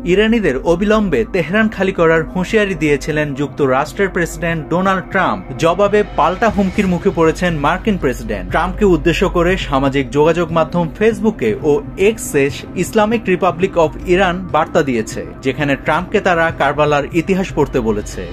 ইরানিদের অবিলম্বে তেহরান খালি করার হুঁশিয়ারি দিয়েছিলেন যুক্তরাষ্ট্রের প্রেসিডেন্ট ডোনাল্ড ট্রাম্প। জবাবে পাল্টা হুমকির মুখে পড়েছেন মার্কিন প্রেসিডেন্ট। ট্রাম্পকে উদ্দেশ্য করে সামাজিক যোগাযোগ মাধ্যম ফেসবুকে ও এক্সে ইসলামিক রিপাবলিক অফ ইরান বার্তা দিয়েছে, যেখানে ট্রাম্পকে তারা কারবালার ইতিহাস পড়তে বলেছে।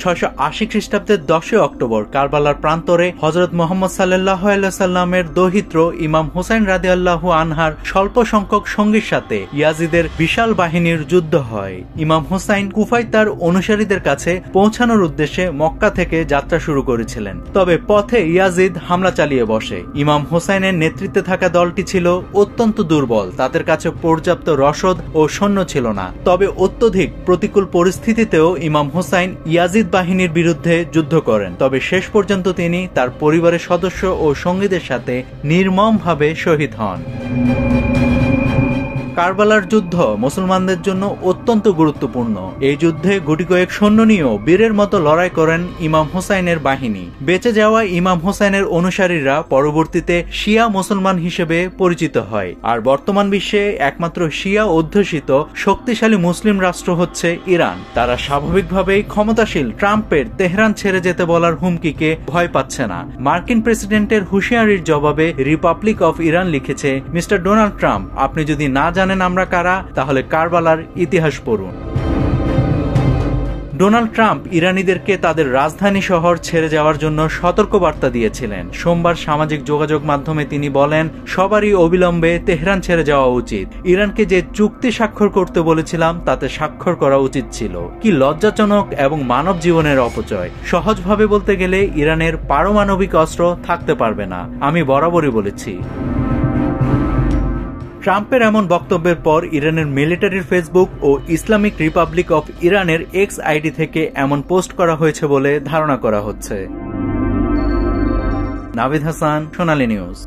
680 খ্রিস্টাব্দের 10 অক্টোবর কারবালার প্রান্তরে হযরত মুহাম্মদ সাল্লাল্লাহু আলাইহি সাল্লামের দৌহিত্র ইমাম হুসাইন রাদিয়াল্লাহু আনহার স্বল্প সংখ্যক সঙ্গীর সাথে ইয়াজিদের বিশাল বাহিনীর যুদ্ধ হয়। ইমাম হুসাইন কুফায় তার অনুসারীদের কাছে পৌঁছানোর উদ্দেশ্যে মক্কা থেকে যাত্রা শুরু করেছিলেন। তবে পথে ইয়াজিদ হামলা চালিয়ে বসে। ইমাম হুসাইনের নেতৃত্বে থাকা দলটি ছিল অত্যন্ত দুর্বল, তাদের কাছে পর্যাপ্ত রসদ ও সৈন্য ছিল না। তবে অত্যধিক প্রতিকূল পরিস্থিতিতেও ইমাম হুসাইন ইয়াজিদ বাহিনীর বিরুদ্ধে যুদ্ধ করেন। তবে শেষ পর্যন্ত তিনি তার পরিবারের সদস্য ও সঙ্গীদের সাথে নির্মমভাবে শহীদ হন। কারবালার যুদ্ধ মুসলমানদের জন্য অত্যন্ত গুরুত্বপূর্ণ। এই যুদ্ধে গুটিকয়েক সৈন্য নিয়েও বীরের মতো লড়াই করেন ইমাম হুসাইনের বাহিনী। বেঁচে যাওয়া ইমাম হুসাইনের অনুসারীরা পরবর্তীতে শিয়া মুসলমান হিসেবে পরিচিত হয়। আর বর্তমান বিশ্বে একমাত্র শিয়া অধ্যুষিত শক্তিশালী মুসলিম রাষ্ট্র হচ্ছে ইরান। তারা স্বাভাবিকভাবেই ক্ষমতাশীল ট্রাম্পের তেহরান ছেড়ে যেতে বলার হুমকিকে ভয় পাচ্ছে না। মার্কিন প্রেসিডেন্টের হুঁশিয়ারির জবাবে রিপাবলিক অফ ইরান লিখেছে, মিস্টার ডোনাল্ড ট্রাম্প, আপনি যদি না জানেন আমরা কারা, তাহলে কারবালার ইতিহাস পড়ুন। ডোনাল্ড ট্রাম্প ইরানিদেরকে তাদের রাজধানী শহর ছেড়ে যাওয়ার জন্য সতর্কবার্তা দিয়েছিলেন। সোমবার সামাজিক যোগাযোগ মাধ্যমে তিনি বলেন, সবারই অবিলম্বে তেহরান ছেড়ে যাওয়া উচিত। ইরানকে যে চুক্তি স্বাক্ষর করতে বলেছিলাম তাতে স্বাক্ষর করা উচিত ছিল। কি লজ্জাজনক এবং মানব জীবনের অপচয়। সহজভাবে বলতে গেলে ইরানের পারমাণবিক অস্ত্র থাকতে পারবে না, আমি বরাবরই বলেছি। ট্রাম্পের এমন বক্তব্যের পর ইরানের মিলিটারির ফেসবুক ও ইসলামিক রিপাবলিক অফ ইরানের এক্স আইডি থেকে এমন পোস্ট করা হয়েছে বলে ধারণা করা হচ্ছে। নাভিদ হাসান, সোনালী নিউজ।